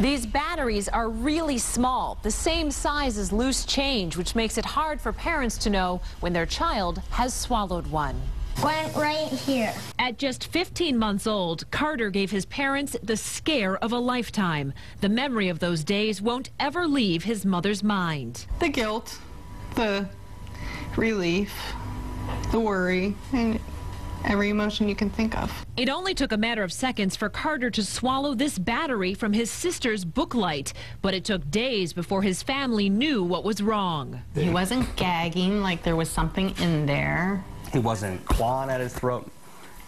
These batteries are really small, the same size as loose change, which makes it hard for parents to know when their child has swallowed one. Went right here. At just 15 months old, Carter gave his parents the scare of a lifetime. The memory of those days won't ever leave his mother's mind. The guilt, the relief, the worry, and every emotion you can think of. It only took a matter of seconds for Carter to swallow this battery from his sister's booklight, but it took days before his family knew what was wrong. He wasn't gagging like there was something in there. He wasn't clawing at his throat,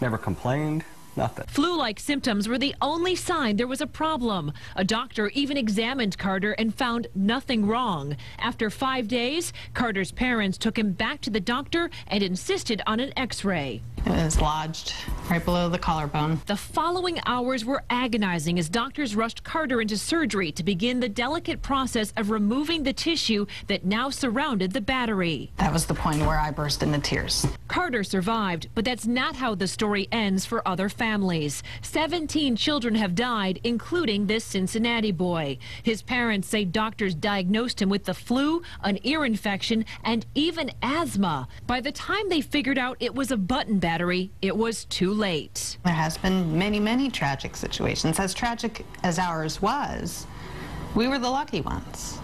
never complained, nothing. Flu-like symptoms were the only sign there was a problem. A doctor even examined Carter and found nothing wrong. After 5 days, Carter's parents took him back to the doctor and insisted on an X-ray. It was lodged right below the collarbone. The following hours were agonizing as doctors rushed Carter into surgery to begin the delicate process of removing the tissue that now surrounded the battery. That was the point where I burst into tears. Carter survived, but that's not how the story ends for other families. 17 children have died, including this Cincinnati boy. His parents say doctors diagnosed him with the flu, an ear infection, and even asthma. By the time they figured out it was a button battery, it was too late. There has been many, many tragic situations. As tragic as ours was, we were the lucky ones.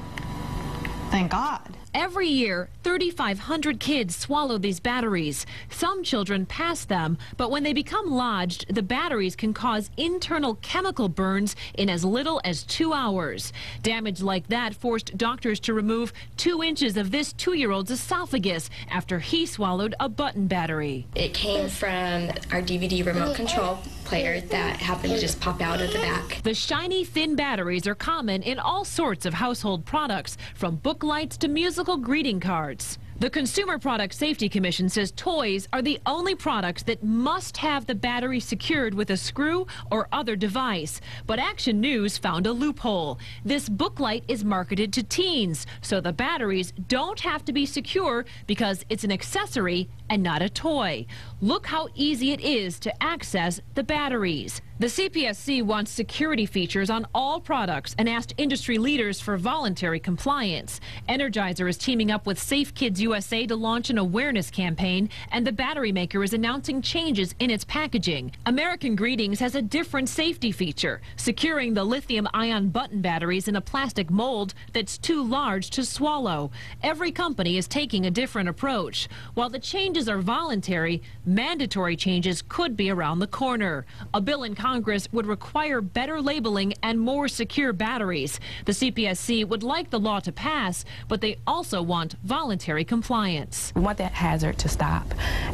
Thank God. Every year, 3,500 kids swallow these batteries. Some children pass them, but when they become lodged, the batteries can cause internal chemical burns in as little as 2 hours. Damage like that forced doctors to remove 2 inches of this 2-year-old's esophagus after he swallowed a button battery. It came from our DVD remote control player that happened to just pop out of the back. The shiny, thin batteries are common in all sorts of household products, from book lights to musical greeting cards. The Consumer Product Safety Commission says toys are the only products that must have the battery secured with a screw or other device. But Action News found a loophole. This booklight is marketed to teens, so the batteries don't have to be secure because it's an accessory and not a toy. Look how easy it is to access the batteries. The CPSC wants security features on all products and asked industry leaders for voluntary compliance. Energizer is teaming up with Safe Kids USA to launch an awareness campaign, and the battery maker is announcing changes in its packaging. American Greetings has a different safety feature, securing the lithium-ion button batteries in a plastic mold that's too large to swallow. Every company is taking a different approach. While the changes are voluntary, mandatory changes could be around the corner. A bill in Congress would require better labeling and more secure batteries. The CPSC would like the law to pass, but they also want voluntary compliance. We want that hazard to stop,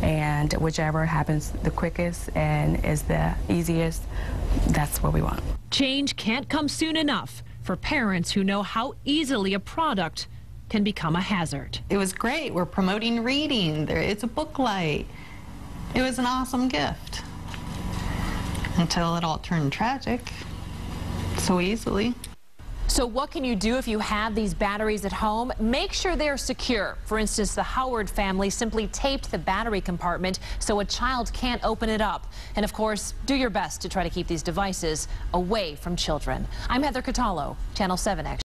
and whichever happens the quickest and is the easiest, that's what we want. Change can't come soon enough for parents who know how easily a product can become a hazard. It was great. We're promoting reading. It's a book light. It was an awesome gift. Until it all turned tragic so easily. So what can you do if you have these batteries at home? Make sure they're secure. For instance, the Howard family simply taped the battery compartment so a child can't open it up. And of course, do your best to try to keep these devices away from children. I'm Heather Catallo, Channel 7 Action.